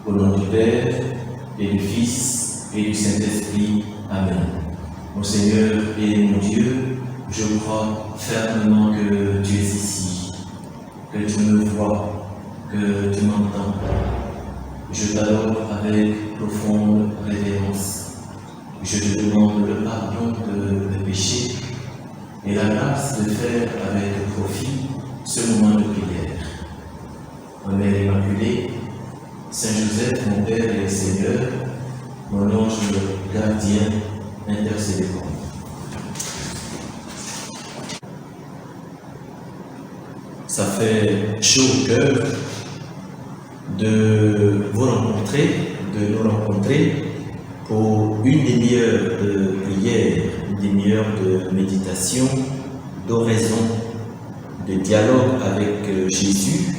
Au nom du Père, et du Fils, et du Saint-Esprit. Amen. Mon Seigneur et mon Dieu, je crois fermement que tu es ici, que tu me vois, que tu m'entends. Je t'adore avec profonde révérence. Je te demande le pardon de mes péchés et la grâce de faire avec profit ce moment de prière. Ma Mère Immaculée, Saint Joseph, mon Père et Seigneur, mon ange gardien, intercédez pour moi. Ça fait chaud au cœur de vous rencontrer, de nous rencontrer pour une demi-heure de prière, une demi-heure de méditation, d'oraison, de dialogue avec Jésus,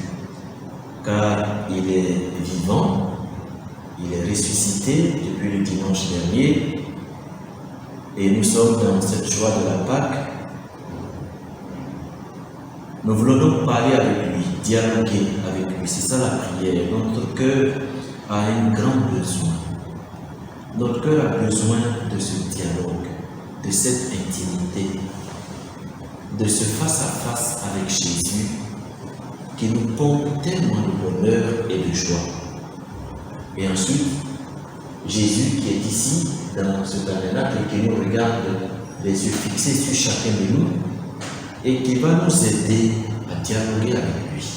car il est vivant, il est ressuscité depuis le dimanche dernier, et nous sommes dans cette joie de la Pâque. Nous voulons donc parler avec lui, dialoguer avec lui, c'est ça la prière. Notre cœur a un grand besoin. Notre cœur a besoin de ce dialogue, de cette intimité, de ce face-à-face avec Jésus qui nous pompe tellement de bonheur et de joie. Et ensuite, Jésus qui est ici, dans ce tabernacle, et qui nous regarde les yeux fixés sur chacun de nous, et qui va nous aider à dialoguer avec lui.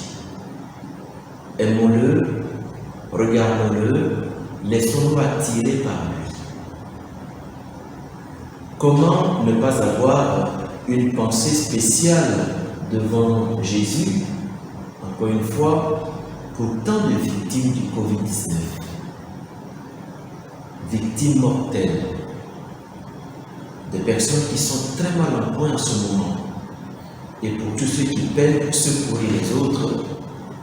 Aimons-le, regardons-le, laissons-nous attirer par lui. Comment ne pas avoir une pensée spéciale devant Jésus, encore une fois, pour tant de victimes du Covid-19, victimes mortelles, des personnes qui sont très mal en point en ce moment, et pour tous ceux qui peinent pour secourir les autres,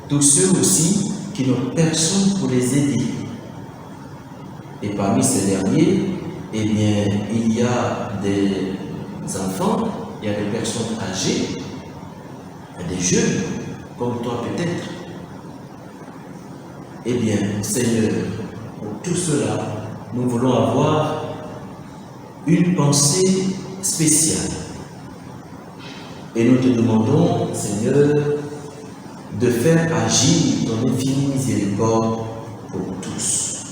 tous ceux aussi qui n'ont personne pour les aider. Et parmi ces derniers, eh bien, il y a des enfants, il y a des personnes âgées, il y a des jeunes, comme toi peut-être. Eh bien, Seigneur, pour tout cela, nous voulons avoir une pensée spéciale. Et nous te demandons, Seigneur, de faire agir ton infinie miséricorde pour tous.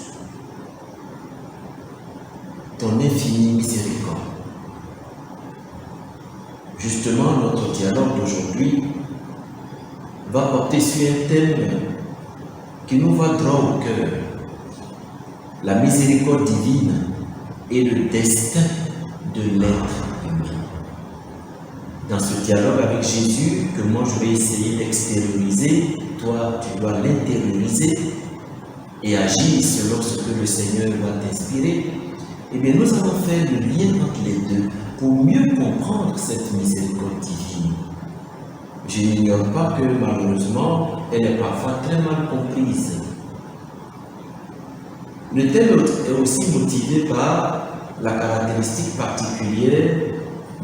Ton infinie miséricorde. Justement, notre dialogue d'aujourd'hui va porter sur un thème qui nous va droit au cœur. La miséricorde divine et le destin de l'être humain. Dans ce dialogue avec Jésus, que moi je vais essayer d'extérioriser, toi tu dois l'intérioriser et agir selon ce que le Seigneur va t'inspirer, eh bien nous allons faire le lien entre les deux pour mieux comprendre cette miséricorde divine. Je n'ignore pas que malheureusement, elle est parfois très mal comprise. Le thème est aussi motivé par la caractéristique particulière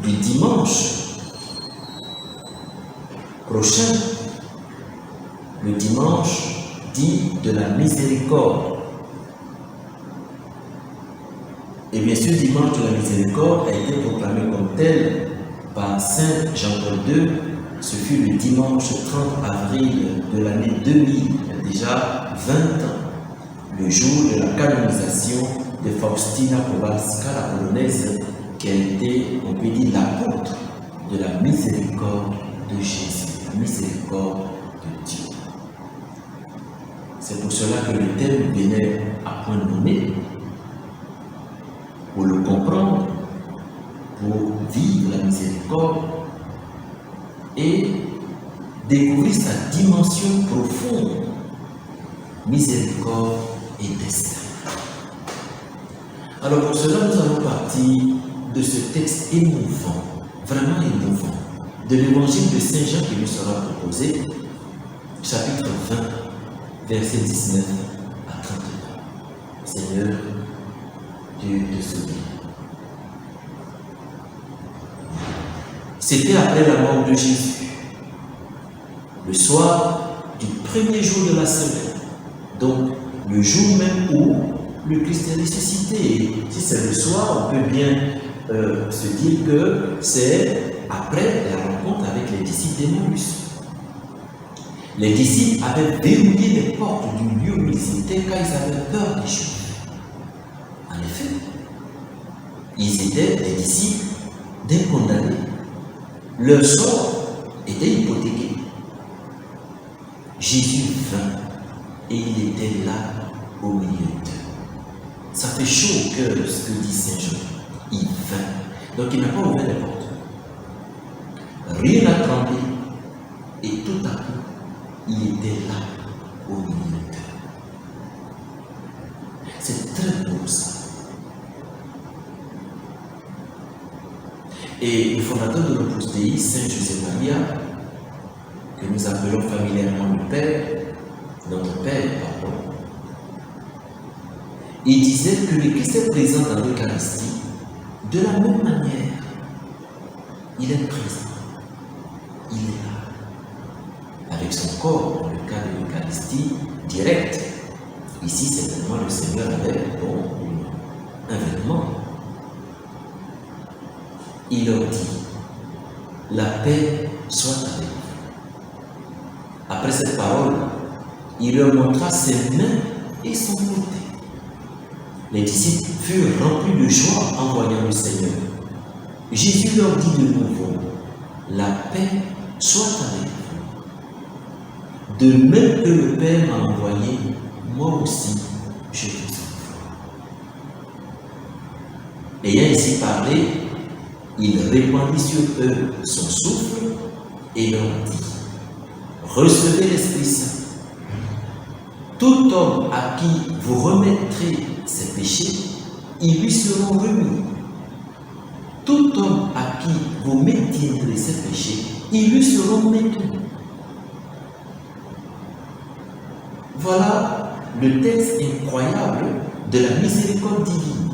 du dimanche prochain, le dimanche dit de la miséricorde. Et bien ce dimanche de la miséricorde a été proclamé comme tel par Saint Jean-Paul II. Ce fut le dimanche 30 avril de l'année 2000, il y a déjà 20 ans, le jour de la canonisation de Faustina Kowalska, la polonaise, qui a été, on peut dire, l'apôtre de la miséricorde de Jésus, la miséricorde de Dieu. C'est pour cela que le thème venait à point nommé, pour le comprendre, pour vivre la miséricorde et découvrir sa dimension profonde, miséricorde et destin. Alors pour cela, nous allons partir de ce texte émouvant, vraiment émouvant, de l'évangile de Saint Jean qui nous sera proposé, chapitre 20, versets 19 à 33. Seigneur, Dieu te souviens. C'était après la mort de Jésus, le soir du premier jour de la semaine, donc le le jour même où le Christ est ressuscité. Et si c'est le soir, on peut bien se dire que c'est après la rencontre avec les disciples d'Emmaüs. Les disciples avaient verrouillé les portes du lieu où ils étaient car ils avaient peur des Juifs. En effet, ils étaient des disciples d'un condamné. Leur sort était hypothéqué. Jésus vint et il était là au milieu d'eux. Ça fait chaud au cœur ce que dit Saint Jean. Il vint. Donc il n'a pas ouvert les portes. Rien n'a tremblé. Et tout à coup, il était là au milieu d'eux. C'est très beau ça. Et le fondateur de l'Opus Dei, Saint José Maria, que nous appelons familièrement le Père, notre Père, pardon, il disait que le Christ est présent dans l'Eucharistie de la même manière. Il est présent. Il est là. Avec son corps, dans le cas de l'Eucharistie directe. Ici, certainement, le Seigneur avait un vêtement. Il leur dit, la paix soit avec vous. Après cette parole, il leur montra ses mains et son côté. Les disciples furent remplis de joie en voyant le Seigneur. Jésus leur dit de nouveau, la paix soit avec vous. De même que le Père m'a envoyé, moi aussi, je vous envoie. Ayant ainsi parlé, il répandit sur eux son souffle et leur dit, recevez l'Esprit Saint. Tout homme à qui vous remettrez ses péchés, ils lui seront remis. Tout homme à qui vous maintiendrez ses péchés, ils lui seront maintenus. Voilà le texte incroyable de la miséricorde divine.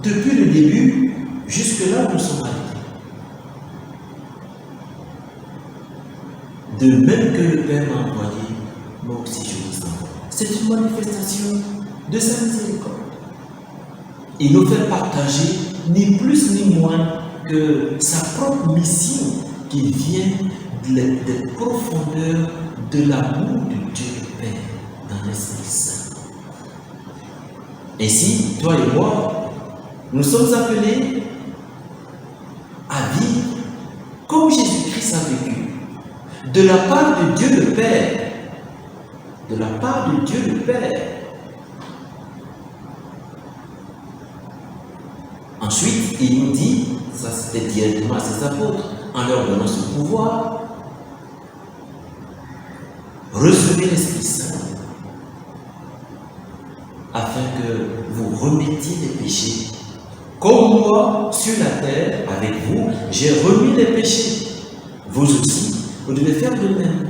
Depuis le début, jusque-là, nous sommes arrêtés. De même que le Père m'a envoyé, moi aussi je vous envoie. C'est une manifestation de sa miséricorde. Il nous fait partager ni plus ni moins que sa propre mission qui vient des profondeurs de l'amour de Dieu le Père dans l'Esprit Saint. Ainsi, toi et moi, nous sommes appelés à vivre comme Jésus-Christ a vécu, de la part de Dieu le Père. De la part de Dieu le Père. Ensuite, il nous dit, ça c'était directement à ses apôtres, en leur donnant ce pouvoir, recevez l'Esprit Saint, afin que vous remettiez les péchés. Comme moi, sur la terre, avec vous, j'ai remis les péchés. Vous aussi, vous devez faire de même.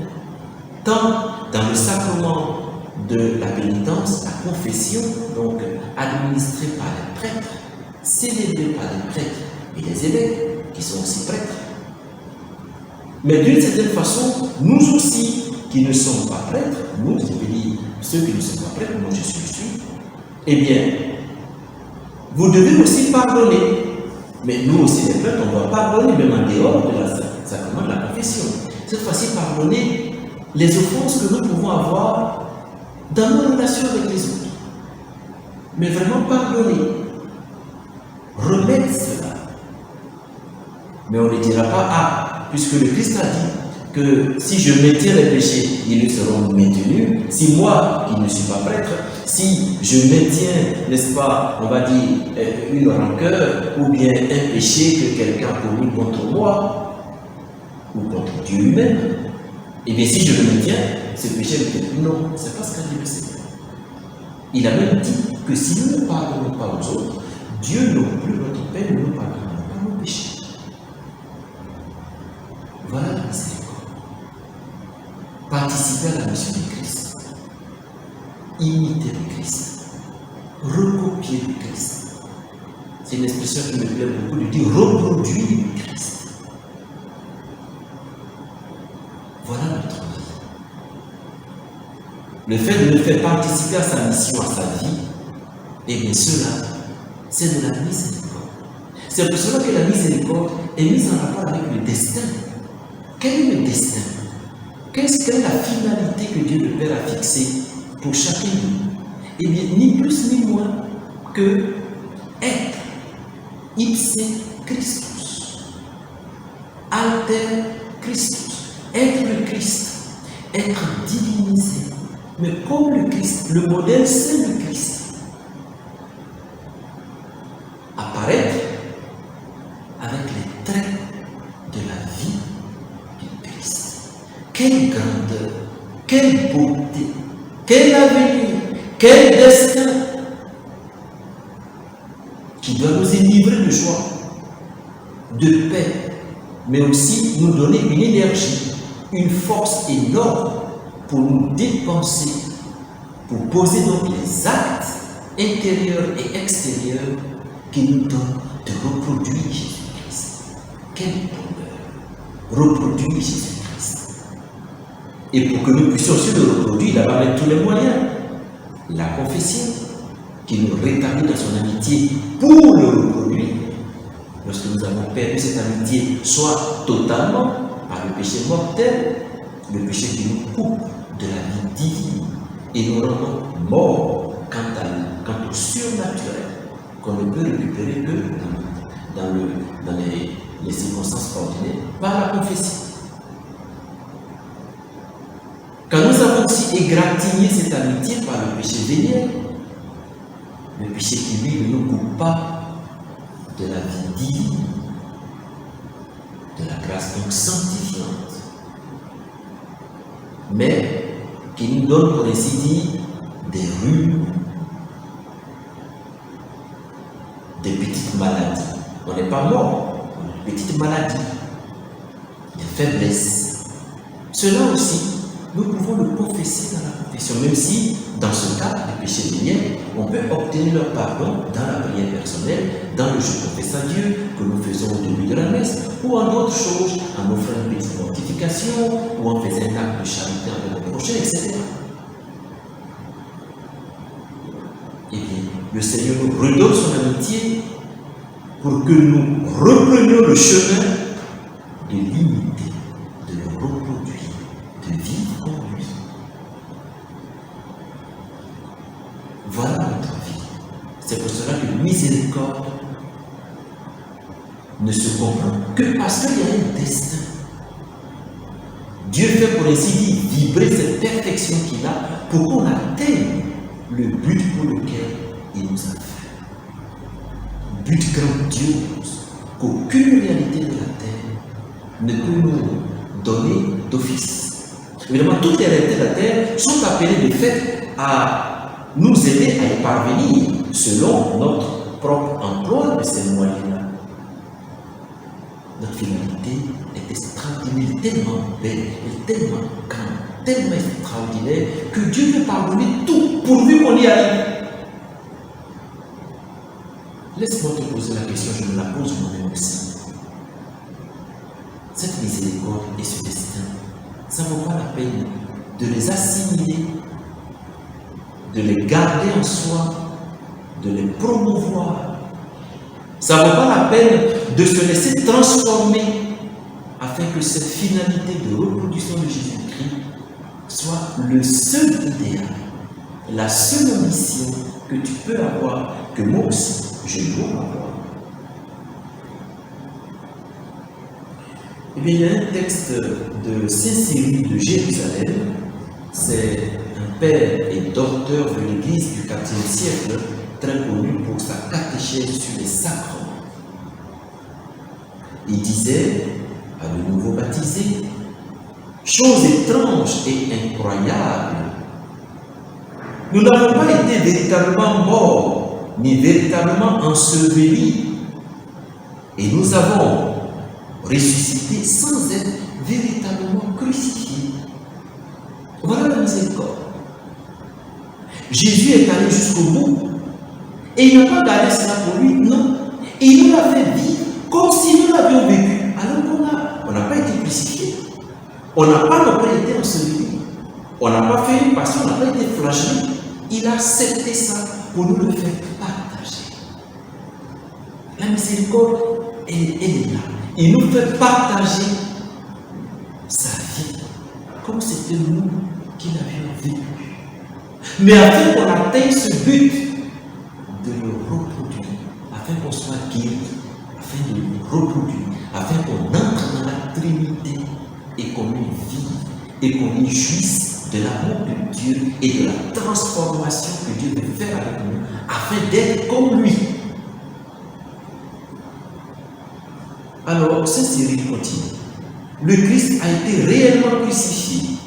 Tant dans le sacrement de la pénitence, la confession, donc administrée par les prêtres, célébrée par les prêtres et les évêques, qui sont aussi prêtres. Mais d'une certaine façon, nous aussi, qui ne sommes pas prêtres, nous, je veux dire, ceux qui ne sont pas prêtres, moi je suis, eh bien, vous devez aussi pardonner. Mais nous aussi, les prêtres, on doit pardonner, même en dehors de la sacrement de la confession. Cette fois-ci, pardonner les offenses que nous pouvons avoir dans nos relations avec les autres. Mais vraiment pardonner. Remettre cela. Mais on ne dira pas, ah, puisque le Christ a dit que si je maintiens les péchés, ils ne seront maintenus. Si moi, qui ne suis pas prêtre, si je maintiens, n'est-ce pas, on va dire, une rancœur ou bien un péché que quelqu'un a commis contre moi ou contre Dieu lui-même, et bien si je le maintiens, ce péché me dit non, c'est pas ce qu'a dit le Seigneur. Il a même dit que si nous ne pardonnons pas aux autres, Dieu non plus, notre Père, ne nous pardonnera pas nos péchés. Voilà la miséricorde. Participer à la mission du Christ. Imiter le Christ. Recopier le Christ. C'est une expression qui me plaît beaucoup de dire reproduire le Christ. Voilà notre vie. le fait de le faire participer à sa mission, à sa vie, eh bien cela, c'est de la miséricorde. C'est pour cela que la miséricorde est mise en rapport avec le destin. Quel est le destin? Quelle est la finalité que Dieu le Père a fixée pour chacun de nous? Eh bien, ni plus ni moins que être ipse Christus, alter Christus, être le Christ, être divinisé. Mais comme le Christ, le modèle c'est le Christ. Apparaître avec les traits de la vie du Christ. Quelle grandeur, quelle beauté, quel avenir, quel destin qui doit nous enivrer de joie, de paix, mais aussi nous donner une énergie, une force énorme pour nous dépenser, pour poser donc les actes intérieurs et extérieurs qui nous donnent de reproduire Jésus-Christ. Quel bonheur! Reproduire Jésus-Christ. Et pour que nous puissions aussi le reproduire, il va mettre tous les moyens. La confession, qui nous rétablit dans son amitié pour le reproduire. Lorsque nous avons perdu cette amitié, soit totalement par le péché mortel, le péché qui nous coupe de la vie divine et nous rend morts quant au surnaturel, qu'on ne peut récupérer que dans les circonstances ordinaires, par la confession. Quand nous avons aussi égratigné cette amitié par le péché véniel, le péché qui lui ne nous coupe pas de la vie divine, de la grâce donc sanctifiante, mais qui nous donne, pour ainsi dire, des rhumes, des petites maladies. On n'est pas mort, on a des petites maladies, des faiblesses. Cela aussi, nous pouvons le confesser dans la confession, même si, dans ce cas, le péché véniel, on peut obtenir leur pardon dans la prière personnelle, dans le je confesse à Dieu que nous faisons au début de la messe, ou en d'autres choses, en offrant une petite mortification, ou en faisant un acte de charité envers le prochain, etc. Eh bien, le Seigneur nous redonne son amitié pour que nous reprenions le chemin de l'imiter, de le reproduire, de vivre comme lui. Voilà notre vie. C'est pour cela que miséricorde ne se comprend que parce qu'il y a un destin. Dieu fait pour ainsi dire vibrer cette perfection qu'il a pour qu'on atteigne le but pour lequel il nous a fait. But grandiose qu'aucune réalité de la terre ne peut nous donner d'office. Évidemment, toutes les réalités de la terre sont appelées de fait à nous aider à y parvenir selon notre propre emploi de ces moyens-là. Notre finalité est extraordinaire, tellement belle, tellement grande, tellement extraordinaire que Dieu peut pardonner tout pourvu qu'on y arrive. Laisse-moi te poser la question, je me la pose moi-même aussi. Cette miséricorde et ce destin, ça ne vaut pas la peine de les assimiler, de les garder en soi, de les promouvoir. Ça ne vaut pas la peine de se laisser transformer afin que cette finalité de reproduction de Jésus-Christ soit le seul idéal, la seule mission que tu peux avoir, que moi aussi je dois avoir. Eh bien, il y a un texte de Saint-Cyril de Jérusalem, c'est un père et docteur de l'Église du IVe siècle, très connu pour sa catéchèse sur les sacrements. Il disait à de nouveaux baptisés, chose étrange et incroyable, nous n'avons pas été véritablement morts, ni véritablement ensevelis, et nous avons ressuscité sans être véritablement crucifiés. Voilà la miséricorde. Jésus est allé jusqu'au bout, et il n'a pas gardé cela pour lui, non. Et il nous l'a fait vivre comme si nous l'avions vécu, alors qu'on n'a pas été crucifiés. On n'a pas non plus été ensevelis. On n'a pas fait une passion, on n'a pas été flagellé. Il a accepté ça pour nous le faire partager. La miséricorde, elle est là. Il nous fait partager sa vie, comme c'était nous qui l'avions vécu. Mais afin qu'on atteigne ce but de le reproduire, afin qu'on soit guéri, afin de le reproduire, afin qu'on entre dans la Trinité et qu'on y vive et qu'on y jouisse de l'amour de Dieu et de la transformation que Dieu veut faire avec nous, afin d'être comme lui. Alors, cette série continue. Le Christ a été réellement crucifié,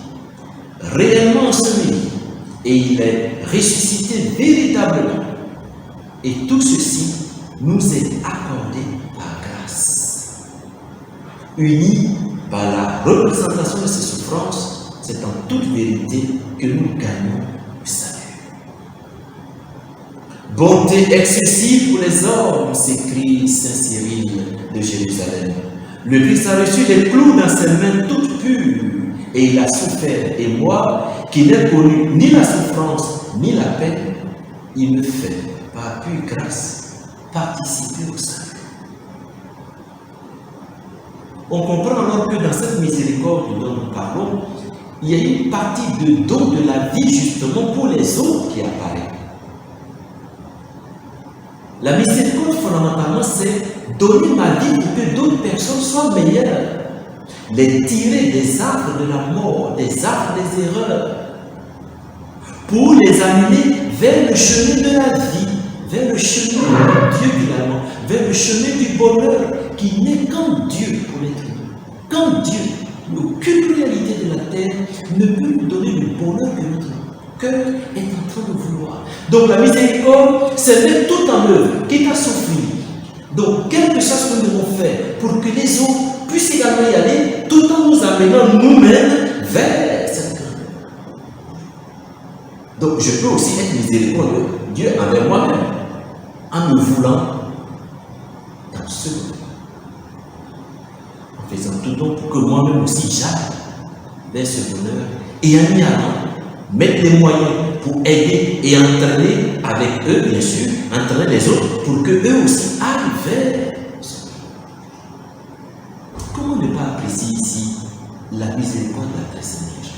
réellement enseveli, et il est ressuscité véritablement. Et tout ceci nous est accordé par grâce. Unis par la représentation de ses souffrances, c'est en toute vérité que nous gagnons le salut. Bonté excessive pour les hommes, s'écrie Saint Cyril de Jérusalem. Le Christ a reçu les clous dans ses mains toutes pures, et il a souffert. Et moi, qui n'ai connu ni la souffrance ni la peine, il me fait, par pure grâce, participer au salut. On comprend alors que dans cette miséricorde dont nous parlons, il y a une partie de don de la vie justement pour les autres qui apparaît. La miséricorde fondamentalement c'est donner ma vie pour que d'autres personnes soient meilleures. Les tirer des arbres de la mort, des arbres des erreurs, pour les amener vers le chemin de la vie, vers le chemin de Dieu finalement, vers le chemin du bonheur qui n'est qu'en Dieu pour l'être humain. Qu'en Dieu, aucune réalité de la terre ne peut nous donner le bonheur que notre cœur est en train de vouloir. Donc la miséricorde, c'est mettre tout en œuvre, quitte à souffrir. Donc, quel que soit ce que nous devons faire pour que les autres puissent également y aller, tout en nous amenant nous-mêmes vers cette grandeur. Donc, je peux aussi être miséricordieux, Dieu envers moi-même, en me voulant dans ce bonheur. En faisant tout donc pour que moi-même aussi j'aille vers ce bonheur et en y allant, mettre les moyens pour aider et entraîner avec eux, bien sûr, entraîner les autres pour que eux aussi aillent vers ce bonheur. Comment ne pas apprécier ici la miséricorde de la très Sainte Vierge?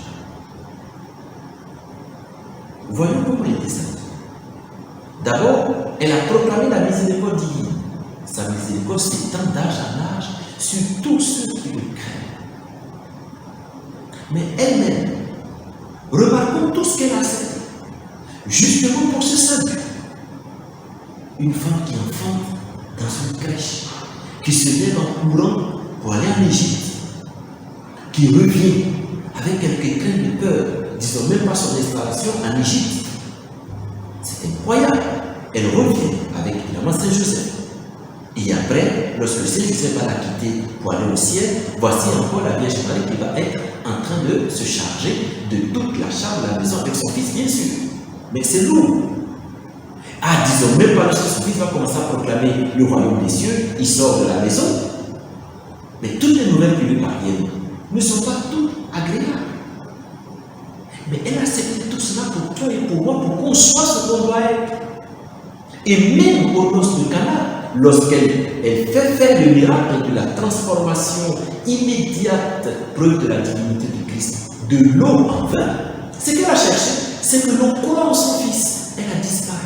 Voyons comment elle est descendue. D'abord, elle a proclamé la miséricorde divine. Sa miséricorde s'étend d'âge en âge sur tous ceux qui le craignent. Mais elle-même, remarquons tout ce qu'elle a fait, justement pour ce salut. Une femme qui enfante dans une crèche, qui se lève en courant pour aller en Égypte, qui revient avec quelques craintes de peur, disons même pas son installation en Égypte. C'est incroyable. Elle revient avec évidemment Saint Joseph. Et après, lorsque Saint Joseph va la quitter pour aller au ciel, voici encore la Vierge Marie qui va être en train de se charger de toute la charge de la maison avec son fils, bien sûr. Mais c'est lourd. Ah, disons, même pas lorsque son fils va commencer à proclamer le royaume des cieux, il sort de la maison. Mais toutes les nouvelles qui lui parviennent ne sont pas toutes agréables. Mais elle a accepté tout cela pour toi et pour moi, pour qu'on soit ce qu'on doit être. Et même au noces de Cana, lorsqu'elle fait faire le miracle de la transformation immédiate, preuve de la divinité du Christ, de l'eau en vin, ce qu'elle a cherché, c'est que l'eau coule en son fils. Elle a disparu.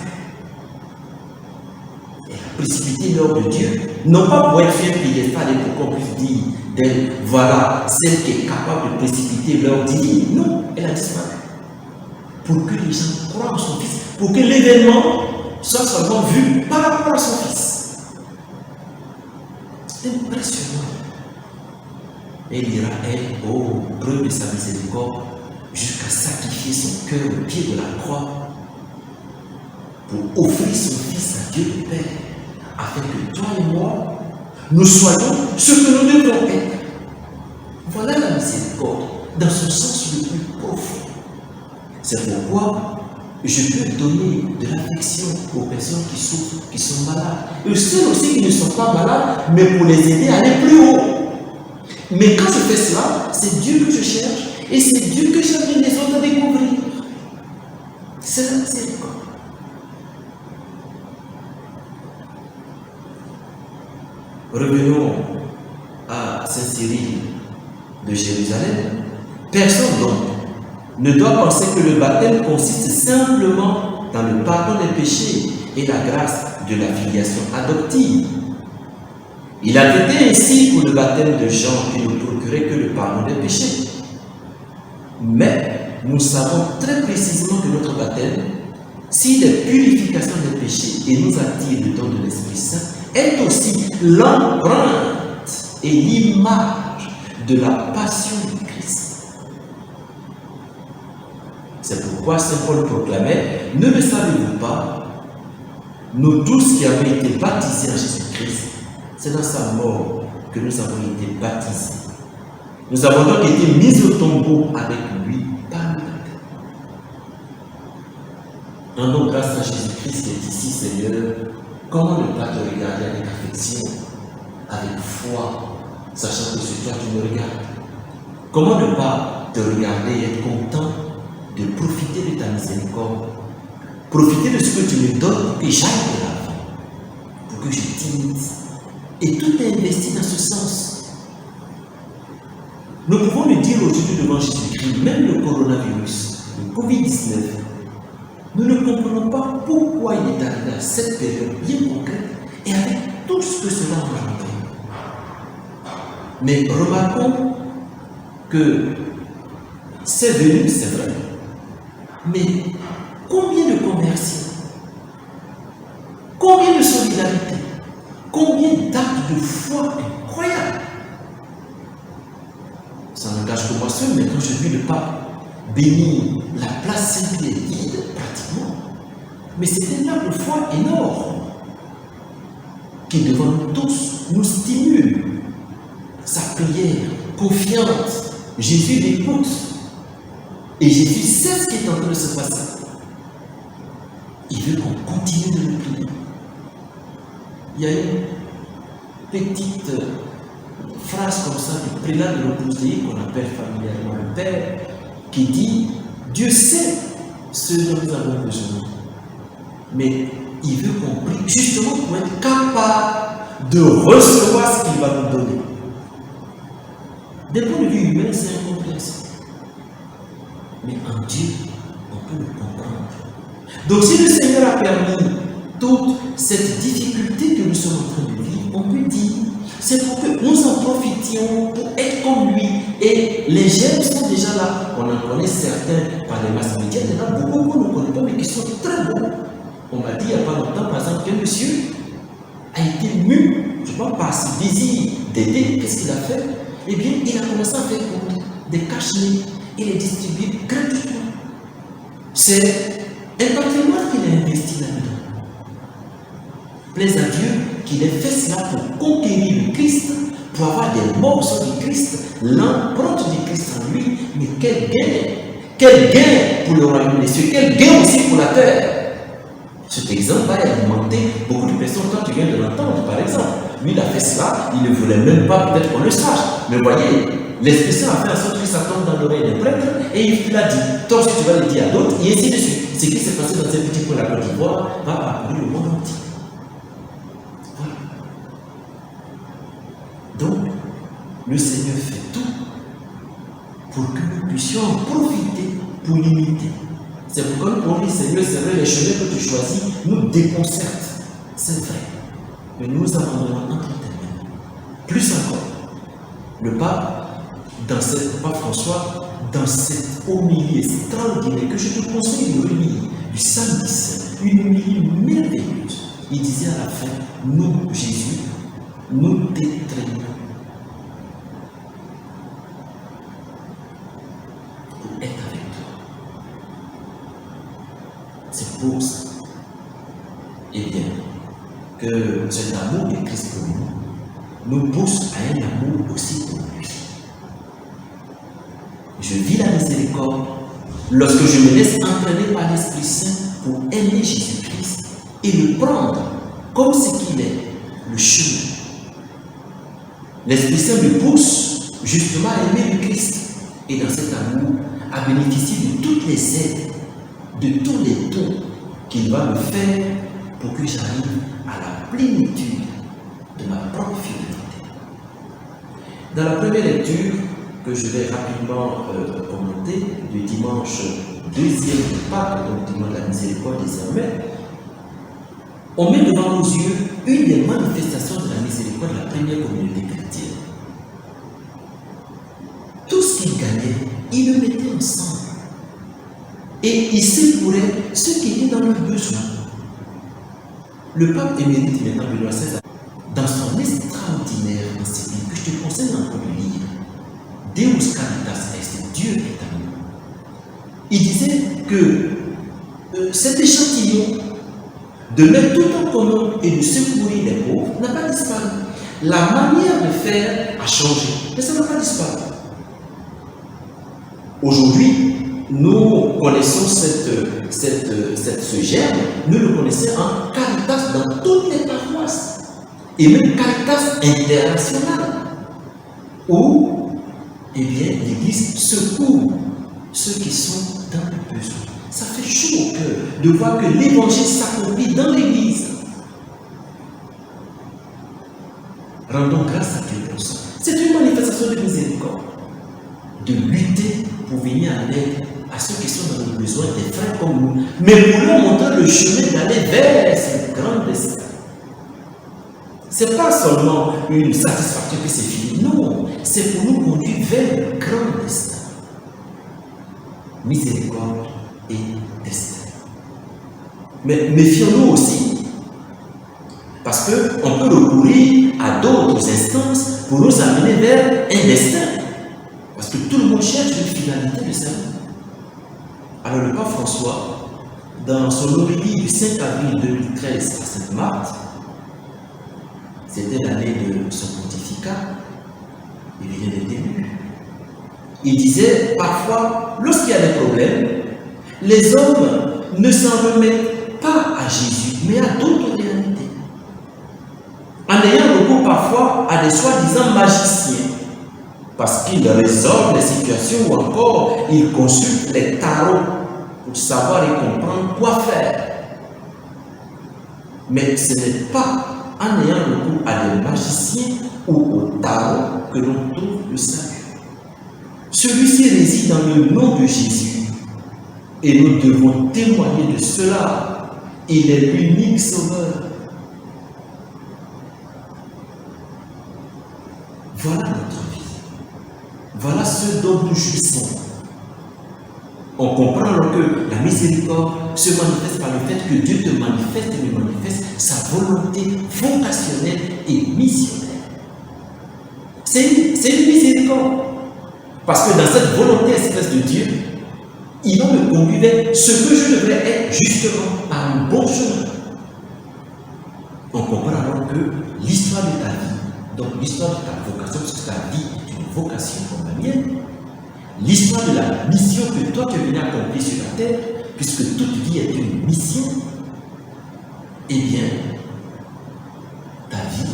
Elle a précipité l'œuvre de Dieu, non pas pour être fière piédestal et pour qu'on puisse dire d'elle, voilà, celle qui est capable de précipiter l'œuvre divine. Non, elle a disparu. Pour que les gens croient en son fils, pour que l'événement soit seulement vu par rapport à son fils. C'est impressionnant. Elle ira, elle, oh, preuve de sa miséricorde, jusqu'à sacrifier son cœur au pied de la croix pour offrir son fils à Dieu le Père, afin que toi et moi, nous soyons ce que nous devons être. Voilà la miséricorde, dans son sens le plus profond. C'est pourquoi je peux donner de l'affection aux personnes qui souffrent, qui sont malades. Et ceux aussi qui ne sont pas malades, mais pour les aider à aller plus haut. Mais quand je fais cela, c'est Dieu que je cherche Et c'est Dieu que j'amène les autres à découvrir. C'est la miséricorde. Revenons à Saint-Cyril de Jérusalem. Personne donc ne doit penser que le baptême consiste simplement dans le pardon des péchés et la grâce de la filiation adoptive. Il a été ainsi pour le baptême de Jean qui ne procurait que le pardon des péchés. Mais nous savons très précisément que notre baptême, s'il est purification des péchés et nous attire le don de l'Esprit Saint, est aussi l'empreinte et l'image de la passion du Christ. C'est pourquoi Saint Paul proclamait, ne le savez-vous pas, nous tous qui avons été baptisés en Jésus-Christ, c'est dans sa mort que nous avons été baptisés. Nous avons donc été mis au tombeau avec lui par le baptême. Rendons grâce à Jésus-Christ qui est ici, Seigneur. Comment ne pas te regarder avec affection, avec foi, sachant que sur toi tu me regardes? Comment ne pas te regarder et être content de profiter de ta miséricorde, profiter de ce que tu me donnes pour que j'aille de l'avant, pour que je t'imite. Et tout est investi dans ce sens. Nous pouvons le dire aujourd'hui devant Jésus-Christ, même le coronavirus, le Covid-19, nous ne comprenons pas pourquoi il est arrivé à cette période bien concrète et avec tout ce que cela engendre. Mais remarquons que c'est venu, c'est vrai. Mais combien de conversions, combien de solidarité, combien d'actes de foi incroyables. Ça n'engage que moi seul, mais quand je vis le pape bénir la place Saint-Pierre vide, pratiquement. Mais c'est un acte de foi énorme qui, devant nous tous, nous stimule. Sa prière confiante, Jésus l'écoute. Et Jésus sait ce qui est en train de se passer. Il veut qu'on continue de le prier. Il y a une petite phrase comme ça du prélat de l'Opus Dei qu'on appelle familièrement le Père, qui dit « Dieu sait ce dont nous avons besoin, mais il veut qu'on prie justement pour être capable de recevoir ce qu'il va nous donner. » D'un point de vue humain, c'est incompréhensible. Mais en Dieu, on peut le comprendre. Donc si le Seigneur a permis toute cette difficulté que nous sommes en train de vivre, on peut dire, c'est pour que nous en profitions pour être comme lui. Et les gemmes sont déjà là. On en connaît certains par les masses médias. Il y en a beaucoup qu'on ne connaît pas, mais qui sont très beaux. On m'a dit il n'y a pas longtemps, par exemple, qu'un monsieur a été mu, je pense, par ce désir d'aider. Qu'est-ce qu'il a fait? Eh bien, il a commencé à faire des cache-nez et les distribuer gratuitement. C'est un patrimoine qu'il a investi là-dedans. Plaise à Dieu qu'il ait fait cela pour conquérir le Christ, pour avoir des morceaux du Christ, l'empreinte du Christ en lui. Mais quel gain pour le royaume des cieux, quel gain aussi pour la terre. Cet exemple va alimenter beaucoup de personnes. Quand tu viens de l'entendre, par exemple, lui il a fait cela, il ne voulait même pas peut-être qu'on le sache. Mais voyez, l'Esprit Saint a fait en sorte que ça tombe dans l'oreille des prêtres et il a dit, toi aussi tu vas le dire à d'autres, et ainsi de suite. Ce qui s'est passé dans un petit coin de la Côte d'Ivoire va parcourir le monde entier. Voilà. Donc, le Seigneur fait tout pour que nous puissions en profiter pour l'imiter. C'est pourquoi nous pouvons dire, Seigneur, c'est vrai, les chemins que tu choisis nous déconcertent. C'est vrai. Mais nous abandonnons entre tes mains. Plus encore, le pape, pape François, dans cette homélie extraordinaire que je te conseille de relire du Samedi Saint, une homélie merveilleuse, il disait à la fin, nous, Jésus, nous t'étreignons pour être avec toi. C'est beau ça. Eh bien, que cet amour de Christ pour nous pousse à un amour aussi pour lui. Je vis la miséricorde lorsque je me laisse entraîner par l'Esprit Saint pour aimer Jésus-Christ et le prendre comme ce qu'il est, le chemin. L'Esprit Saint me pousse justement à aimer le Christ. et dans cet amour à bénéficier de toutes les aides, de tous les dons qu'il va me faire pour que j'arrive à la plénitude de ma propre fidélité. Dans la première lecture que je vais rapidement commenter, du dimanche 2e de Pâques, donc dimanche de la miséricorde désormais, on met devant nos yeux une des manifestations de la miséricorde de la première communauté chrétienne. Tout ce qu'ils gagnaient, ils le mettaient ensemble. Et ils secouaient ceux qui étaient dans leurs besoins. Le pape émérite maintenant Benoît XVI, dans son extraordinaire encyclique, que je te conseille encore de lire, Deus Caritas Est, Dieu est amour. Il disait que cet échantillon de mettre tout en commun et de secourir les pauvres n'a pas disparu. La manière de faire a changé, mais ça n'a pas disparu. Aujourd'hui, nous connaissons ce germe, nous le connaissons en Caritas dans toutes les paroisses, et même Caritas internationale, où l'Église secoue ceux qui sont dans le besoin. Ça fait chaud au cœur de voir que l'Évangile s'accomplit dans l'Église. Rendons grâce à Dieu pour ça. C'est une manifestation de miséricorde, de lutter pour venir en aide à ceux qui sont dans le besoin, des frères comme nous, mais pour leur montrer le chemin d'aller vers ce grand destin. Ce n'est pas seulement une satisfaction que c'est fini, non, c'est pour nous conduire vers le grand destin. Miséricorde et destin. Mais méfions-nous aussi, parce qu'on peut recourir à d'autres instances pour nous amener vers un destin. Parce que tout le monde cherche une finalité de sa vie. Alors le pape François, dans son homélie du 5 avril 2013 à Sainte-Marthe, c'était l'année de son pontificat, il venait d'être élu. Il disait parfois, lorsqu'il y a des problèmes, les hommes ne s'en remettent pas à Jésus, mais à d'autres réalités. En ayant recours parfois à des soi-disant magiciens, parce qu'ils résolvent les situations ou encore ils consultent les tarots pour savoir et comprendre quoi faire. Mais ce n'est pas en ayant recours à des magiciens ou aux tarots que l'on trouve le salut. Celui-ci réside dans le nom de Jésus et nous devons témoigner de cela. Il est l'unique sauveur. Voilà notre vie. Voilà ce dont nous jouissons. On comprend alors que la miséricorde se manifeste par le fait que Dieu te manifeste et lui manifeste sa volonté vocationnelle et missionnaire. C'est une miséricorde. Parce que dans cette volonté expresse de Dieu, il va me conduire vers ce que je devrais être justement par un bon chemin. On comprend alors que l'histoire de ta vie, donc l'histoire de ta vocation, parce que ta vie est une vocation comme la mienne, l'histoire de la mission que toi tu es venu accomplir sur la terre, puisque toute vie est une mission, eh bien, ta vie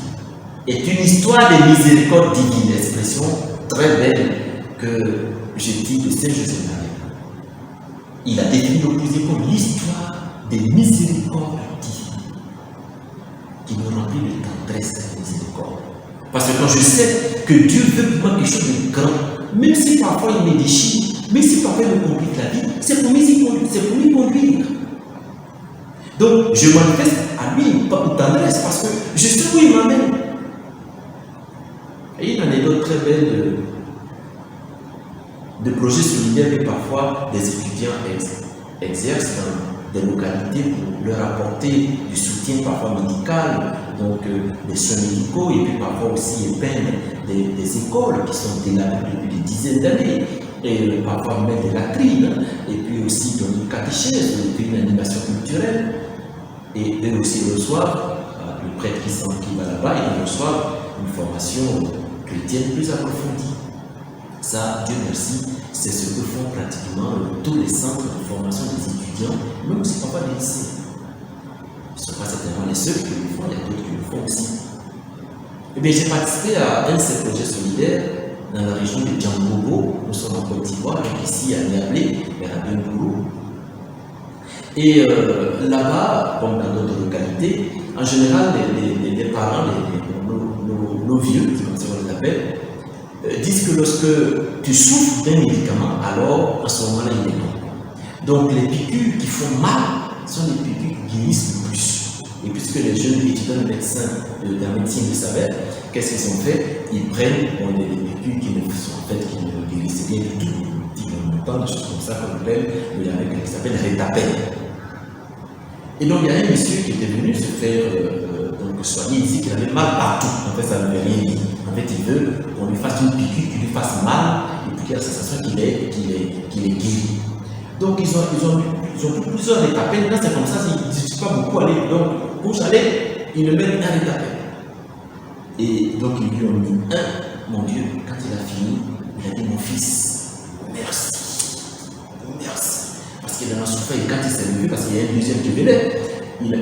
est une histoire de miséricorde divine, expression très belle que je dis de Saint Joseph-Marie. Il a défini l'opposé comme l'histoire des miséricordes divines qui nous remplit de tendresse et de miséricorde. Parce que quand je sais que Dieu veut pour moi quelque chose de grand, même si parfois il me déchire, même si parfois il me complique la vie, c'est pour m'y conduire. Donc je manifeste à lui une tendresse parce que je sais où il m'amène. Et une anecdote très belle de projets solidaires que parfois des étudiants exercent dans des localités pour leur apporter du soutien parfois médical, donc des soins médicaux, et puis parfois aussi épingler des écoles qui sont délabrées depuis des dizaines d'années, et parfois mettre des latrines, et puis aussi donner une catéchèse, une animation culturelle, et eux aussi reçoivent, le prêtre qui va là-bas, ils reçoivent une formation chrétienne plus approfondie. Ça, Dieu merci, c'est ce que font pratiquement tous les centres de formation des étudiants, même aussi parfois des lycées. Ce ne sont pas certainement les seuls qui le font, il y a d'autres qui le font aussi. Eh bien, j'ai participé à un de ces projets solidaires dans la région de Djangobo. Nous sommes en Côte d'Ivoire, ici à Niablé, et à Bengourou. Et là-bas, comme dans d'autres localités, en général, les parents, nos vieux, comme ça on les appelle, disent que lorsque tu souffres d'un médicament, alors à ce moment-là, il est bon. Donc les piqûres qui font mal sont les piqûres qui guérissent le plus. Et puisque les jeunes étudiants de médecins, de la médecine le savaient, qu'est-ce qu'ils ont fait? Ils prennent des piqûres qui ne sont en fait qui ne guérissent rien du tout. Ils n'ont pas des choses comme ça qu'on appelle, avec ce qui s'appelle Rétapel. Et donc il y a un monsieur qui était venu se faire soigner ici, qui avait mal partout. En fait, ça ne veut rien dire. En fait, il veut qu'on lui fasse une piqûre qui lui fasse mal, et puis qu'il y a la sensation qu'il est guéri. Donc ils ont pris plusieurs Rétapel. Là, c'est comme ça, ils ne disent pas beaucoup aller. Donc, pour aller, ils le mettent un Rétapel. Et donc, ils lui ont mis un. Mon Dieu, quand il a fini, il a dit: mon fils, merci. Merci. Parce qu'il en a souffert. Et quand il s'est levé, parce qu'il y a un deuxième qui venait,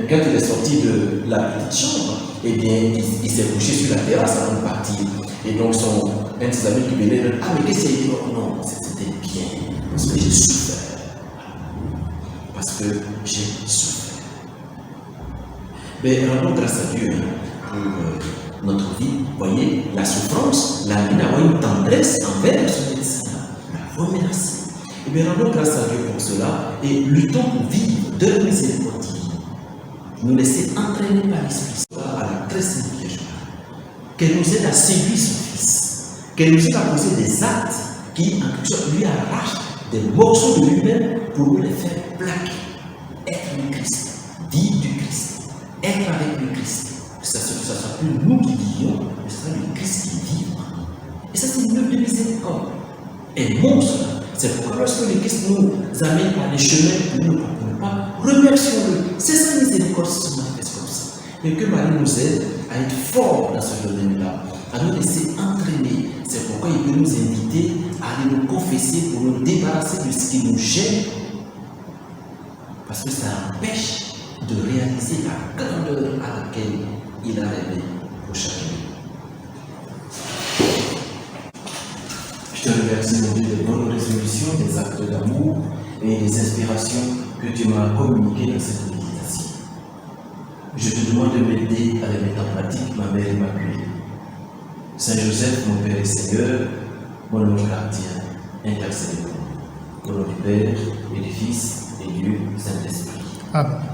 quand il est sorti de la petite chambre, eh bien, il s'est couché sur la terrasse avant de partir. Et donc, un de ses amis qui venait, ah, mais qu'est-ce qu'il a dit? Non, c'était bien, parce que j'ai souffert. Parce que j'ai souffert. Mais rendons grâce à Dieu pour notre vie. Vous voyez, la souffrance l'amène à avoir une tendresse envers ce médecin, la remercier. Et bien, rendons grâce à Dieu pour cela et luttons pour vivre de miséricorde divine. Nous laisser entraîner par l'Esprit à la très sainte Vierge Marie. Qu'elle nous aide à séduire son Fils. Qu'elle nous aide à poser des actes qui, en quelque sorte, lui arrachent des morceaux de lui-même pour nous les faire plaquer. Être le Christ, vivre du Christ, être avec le Christ. Que ce soit plus nous qui vivions, mais ce sera le Christ qui vit en nous. Et ça, c'est une œuvre de miséricorde. Aimons cela. C'est pourquoi lorsque le Christ nous amène par les chemins que nous ne comprenons pas, remercions-le. C'est sa miséricorde qui se manifeste comme ça. Et que Marie nous aide à être forts dans ce domaine-là, à nous laisser entraîner. C'est pourquoi il peut nous inviter à aller nous confesser pour nous débarrasser de ce qui nous gêne. Parce que ça empêche de réaliser la grandeur à laquelle il a rêvé pour chacun. Je te remercie, mon Dieu, des bonnes résolutions, des actes d'amour et des inspirations que tu m'as communiquées dans cette méditation. Je te demande de m'aider à les mettre en pratique, ma Mère Immaculée. Saint Joseph, mon Père et Seigneur, mon ange gardien, intercède pour nous. Au nom du Père et du Fils et du Saint-Esprit. Amen.